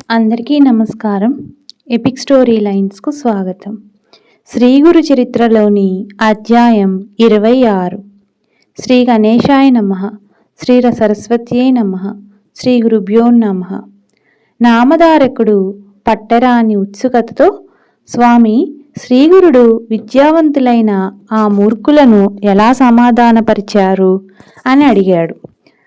అందరికీ నమస్కారం. Epic story లైన్స్కు స్వాగతం. శ్రీ గురు చరిత్రలోని అధ్యాయం 26. శ్రీ గణేశాయ నమః. శ్రీ సరస్వత్యై నమః. శ్రీ గురుభ్యో నమః. నామధారకుడు పట్టరాని ఉత్సుకతతో, స్వామి, శ్రీగురుడు విద్యావంతులైన ఆ మూర్ఖులను ఎలా సమాధానపరిచారు అని అడిగాడు.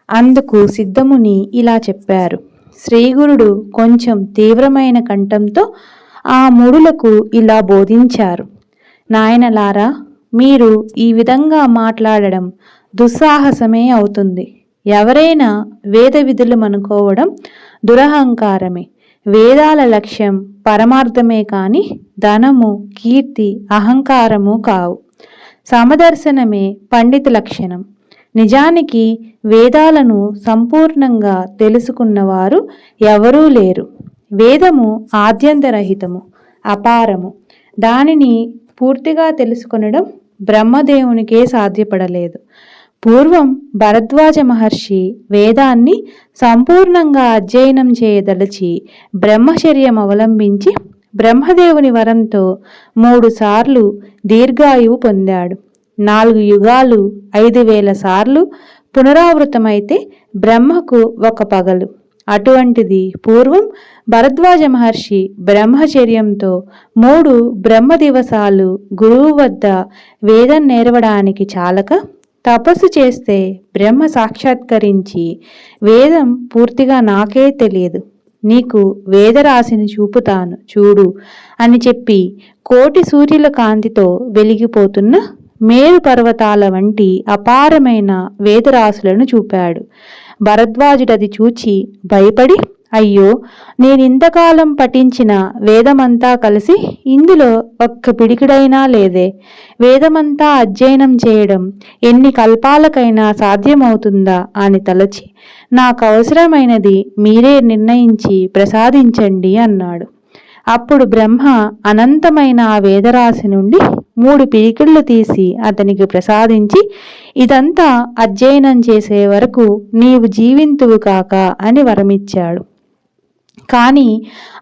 అందుకు సిద్ధముని ఇలా చెప్పారు. శ్రీగురుడు కొంచెం తీవ్రమైన కంఠంతో ఆ మూఢులకు ఇలా బోధించారు. నాయనలారా, మీరు ఈ విధంగా మాట్లాడడం దుస్సాహసమే అవుతుంది. ఎవరైనా వేద విధులు అనుకోవడం దురహంకారమే. వేదాల లక్ష్యం పరమార్థమే కాని ధనము, కీర్తి, అహంకారము కావు. సమదర్శనమే పండిత లక్షణం. నిజానికి వేదాలను సంపూర్ణంగా తెలుసుకున్నవారు ఎవరూ లేరు. వేదము ఆద్యంతరహితము, అపారము. దానిని పూర్తిగా తెలుసుకొనడం బ్రహ్మదేవునికే సాధ్యపడలేదు. పూర్వం భరద్వాజ మహర్షి వేదాన్ని సంపూర్ణంగా అధ్యయనం చేయదలచి బ్రహ్మచర్యం అవలంబించి బ్రహ్మదేవుని వరంతో 3 సార్లు దీర్ఘాయువు పొందాడు. 4 యుగాలు 5,000 సార్లు పునరావృతమైతే బ్రహ్మకు ఒక పగలు. అటువంటిది పూర్వం భరద్వాజ మహర్షి బ్రహ్మచర్యంతో 3 బ్రహ్మ దివసాలు గురువు వద్ద వేదం నేర్వడానికి చాలక తపస్సు చేస్తే బ్రహ్మ సాక్షాత్కరించి, వేదం పూర్తిగా నాకే తెలియదు, నీకు వేదరాశిని చూపుతాను చూడు అని చెప్పి కోటి సూర్యుల కాంతితో వెలిగిపోతున్న మేరు పర్వతాల వంటి అపారమైన వేదరాశులను చూపాడు. భరద్వాజుడది చూచి భయపడి, అయ్యో, నేనింతకాలం పఠించిన వేదమంతా కలిసి ఇందులో ఒక్క పిడికిడైనా లేదే. వేదమంతా అధ్యయనం చేయడం ఎన్ని కల్పాలకైనా సాధ్యమవుతుందా అని తలచి, నాకు అవసరమైనది మీరే నిర్ణయించి ప్రసాదించండి అన్నాడు. అప్పుడు బ్రహ్మ అనంతమైన ఆ వేదరాశి నుండి 3 పిడికిళ్ళు తీసి అతనికి ప్రసాదించి, ఇదంతా అధ్యయనం చేసే వరకు నీవు జీవింతువు కాక అని వరమిచ్చాడు. కానీ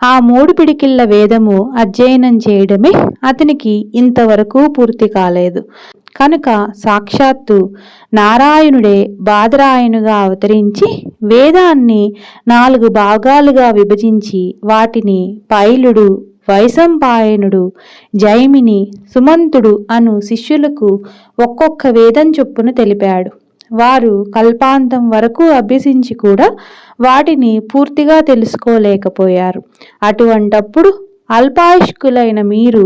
ఆ 3 పిడికిళ్ళ వేదము అధ్యయనం చేయడమే అతనికి ఇంతవరకు పూర్తి కాలేదు. కనుక సాక్షాత్తు నారాయణుడే బాదరాయణుగా అవతరించి వేదాన్ని 4 భాగాలుగా విభజించి వాటిని పైలుడు, వైశంపాయనుడు, జైమిని, సుమంతుడు అను శిష్యులకు ఒక్కొక్క వేదం చొప్పున తెలిపాడు. వారు కల్పాంతం వరకు అభ్యసించి కూడా వాటిని పూర్తిగా తెలుసుకోలేకపోయారు. అటువంటప్పుడు అల్పాయుష్కులైన మీరు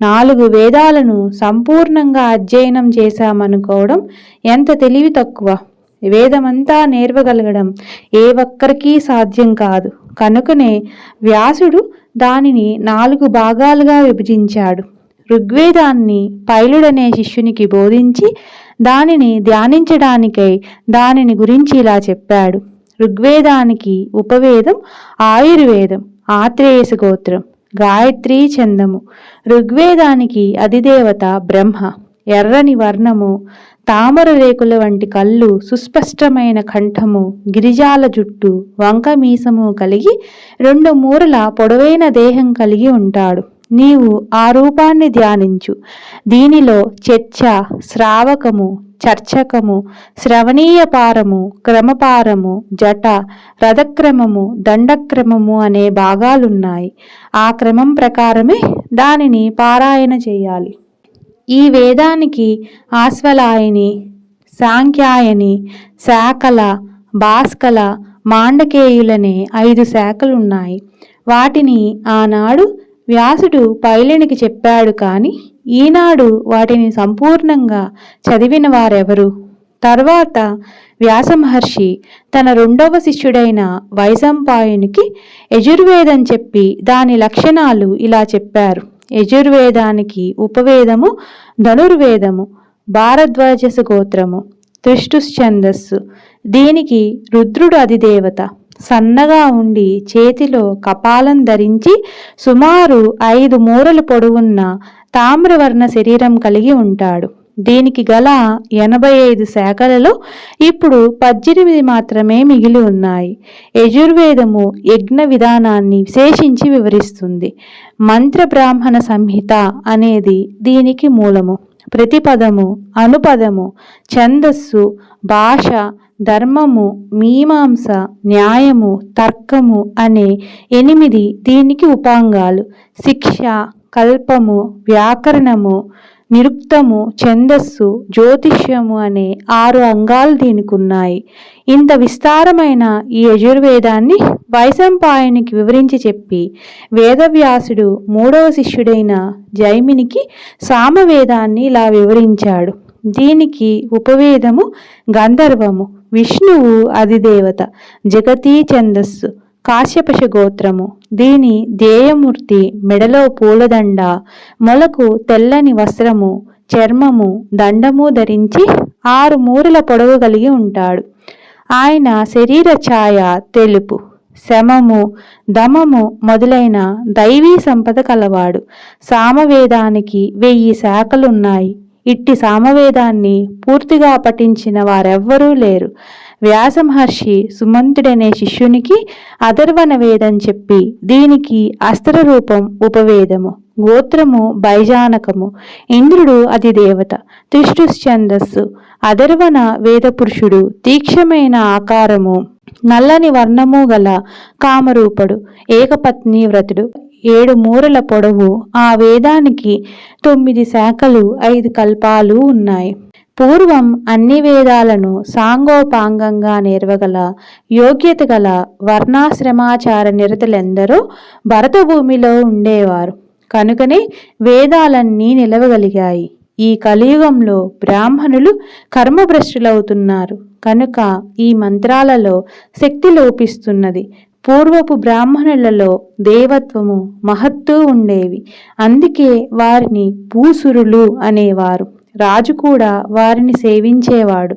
4 వేదాలను సంపూర్ణంగా అధ్యయనం చేశామనుకోవడం ఎంత తెలివి తక్కువ. వేదమంతా నేర్వగలగడం ఏ ఒక్కరికీ సాధ్యం కాదు. కనుకనే వ్యాసుడు దానిని 4 భాగాలుగా విభజించాడు. ఋగ్వేదాన్ని పైలుడనే శిష్యునికి బోధించి దానిని ధ్యానించడానికై దానిని గురించి ఇలా చెప్పాడు. ఋగ్వేదానికి ఉపవేదం ఆయుర్వేదం, ఆత్రేయస గోత్రం, గాయత్రీ ఛందము. ఋగ్వేదానికి అధిదేవత బ్రహ్మ. ఎర్రని వర్ణము, తామర రేకుల వంటి కళ్ళు, సుస్పష్టమైన కంఠము, గిరిజాల జుట్టు, వంక మీసము కలిగి 2 మూరల పొడవైన దేహం కలిగి ఉంటాడు. నీవు ఆ రూపాన్ని ధ్యానించు. దీనిలో చర్చ, శ్రావకము, చర్చకము, శ్రవణీయపారము, క్రమపారము, జట, రథక్రమము, దండక్రమము అనే భాగాలున్నాయి. ఆ క్రమం ప్రకారమే దానిని పారాయణ చేయాలి. ఈ వేదానికి ఆశ్వలాయని, సాంఖ్యాయని, శాకల, భాస్కల, మాండకేయులనే 5 శాఖలున్నాయి. వాటిని ఆనాడు వ్యాసుడు పైలునికి చెప్పాడు. కానీ ఈనాడు వాటిని సంపూర్ణంగా చదివిన వారెవరు? తర్వాత వ్యాసమహర్షి తన 2వ శిష్యుడైన వైశంపాయనునికి యజుర్వేదం చెప్పి దాని లక్షణాలు ఇలా చెప్పారు. యజుర్వేదానికి ఉపవేదము ధనుర్వేదము, భారద్వాజస గోత్రము, త్రిష్టుశ్చందస్సు. దీనికి రుద్రుడు అధిదేవత. సన్నగా ఉండి చేతిలో కపాలం ధరించి సుమారు 5 మూరలు పొడవున్న తామ్రవర్ణ శరీరం కలిగి ఉంటాడు. దీనికి గల 85 శాఖలలో ఇప్పుడు 18 మాత్రమే మిగిలి ఉన్నాయి. యజుర్వేదము యజ్ఞ విధానాన్ని విశేషించి వివరిస్తుంది. మంత్ర బ్రాహ్మణ సంహిత అనేది దీనికి మూలము. ప్రతిపదము, అనుపదము, ఛందస్సు, భాష, ధర్మము, మీమాంస, న్యాయము, తర్కము అనే 8 దీనికి ఉపాంగాలు. శిక్ష, కల్పము, వ్యాకరణము, నిరుక్తము, ఛందస్సు, జ్యోతిష్యము అనే 6 అంగాలు దీనికి ఉన్నాయి. ఇంత విస్తారమైన ఈ యజుర్వేదాన్ని వైశంపాయనికి వివరించి చెప్పి వేదవ్యాసుడు 3వ శిష్యుడైన జైమినికి సామవేదాన్ని ఇలా వివరించాడు. దీనికి ఉపవేదము గంధర్వము, విష్ణువు అధిదేవత, జగతీ ఛందస్సు, కాశ్యపశ గోత్రము. దీని ధ్యేయమూర్తి మెడలో పూలదండ, మొలకు తెల్లని వస్త్రము, చర్మము, దండము ధరించి 6 మూరల పొడవు కలిగి ఉంటాడు. ఆయన శరీర ఛాయ తెలుపు. శమము, దమము మొదలైన దైవీ సంపద కలవాడు. సామవేదానికి 1000 శాఖలున్నాయి. ఇట్టి సామవేదాన్ని పూర్తిగా పఠించిన వారెవ్వరూ లేరు. వ్యాస మహర్షి సుమంతుడనే శిష్యునికి అథర్వణ వేదం చెప్పి దీనికి అస్త్రరూపం ఉపవేదము, గోత్రము బైజానకము, ఇంద్రుడు అధిదేవత, త్రిష్టుశ్చందస్సు, అథర్వణ వేదపురుషుడు తీక్షమైన ఆకారము, నల్లని వర్ణము గల కామరూపుడు, ఏకపత్ని వ్రతుడు, 7 మూరల పొడవు. ఆ వేదానికి 9 శాఖలు, 5 కల్పాలు ఉన్నాయి. పూర్వం అన్ని వేదాలను సాంగోపాంగంగా నేర్వగల యోగ్యత గల వర్ణాశ్రమాచార నిరతులెందరో భరతభూమిలో ఉండేవారు. కనుకనే వేదాలన్నీ నిలవగలిగాయి. ఈ కలియుగంలో బ్రాహ్మణులు కర్మభ్రష్టులవుతున్నారు కనుక ఈ మంత్రాలలో శక్తి లోపిస్తున్నది. పూర్వపు బ్రాహ్మణులలో దేవత్వము, మహత్తు ఉండేవి. అందుకే వారిని భూసురులు అనేవారు. రాజు కూడా వారిని సేవించేవాడు.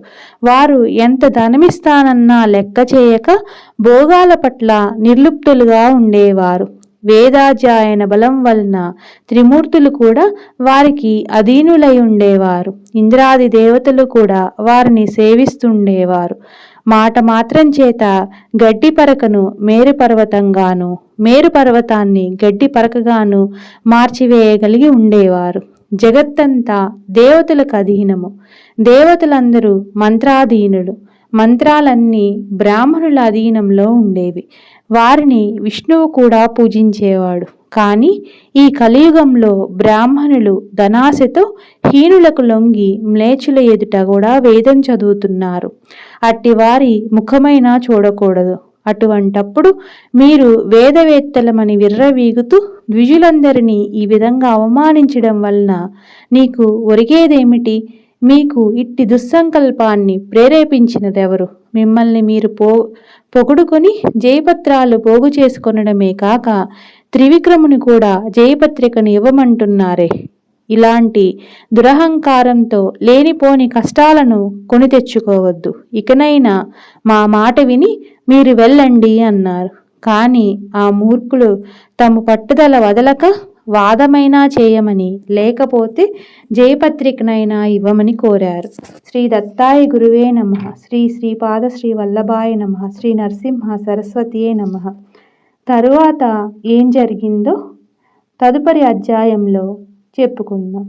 వారు ఎంత ధనమిస్తానన్నా లెక్క చేయక భోగాల పట్ల నిర్లిప్తులుగా ఉండేవారు. వేదాధ్యయన బలం వలన త్రిమూర్తులు కూడా వారికి అధీనులై ఉండేవారు. ఇంద్రాది దేవతలు కూడా వారిని సేవిస్తుండేవారు. మాట మాత్రం చేత గడ్డి పరకను మేరు పర్వతంగాను, మేరు పర్వతాన్ని గడ్డి పరకగాను మార్చివేయగలిగి ఉండేవారు. జగత్తంతా దేవతలకు అధీనము. దేవతలందరూ మంత్రాధీనులు. మంత్రాలన్నీ బ్రాహ్మణుల అధీనంలో ఉండేవి. వారిని విష్ణువు కూడా పూజించేవాడు. కానీ ఈ కలియుగంలో బ్రాహ్మణులు ధనాశతో హీనులకు లొంగి మ్లేచ్చుల ఎదుట కూడా వేదం చదువుతున్నారు. అట్టి వారి ముఖమైనా చూడకూడదు. అటువంటప్పుడు మీరు వేదవేత్తలమని విర్రవీగుతూ ద్విజులందరినీ ఈ విధంగా అవమానించడం వలన నీకు ఒరిగేదేమిటి? మీకు ఇట్టి దుస్సంకల్పాన్ని ప్రేరేపించినదెవరు? మిమ్మల్ని మీరు పొగుడుకొని జయపత్రాలు పోగు చేసుకొనడమే కాక త్రివిక్రముని కూడా జయపత్రికను ఇవ్వమంటున్నారే. ఇలాంటి దురహంకారంతో లేనిపోని కష్టాలను కొని తెచ్చుకోవద్దు. ఇకనైనా మా మాట విని మీరు వెళ్ళండి అన్నారు. కానీ ఆ మూర్ఖులు తమ పట్టుదల వదలక వాదమైనా చేయమని, లేకపోతే జయపత్రికనైనా ఇవ్వమని కోరారు. శ్రీ దత్తాయ గురువే నమః. శ్రీ శ్రీపాద శ్రీ వల్లభాయ నమః. శ్రీ నరసింహ సరస్వతియే నమః. తరువాత ఏం జరిగిందో తదుపరి అధ్యాయంలో చెప్పుకుందాం.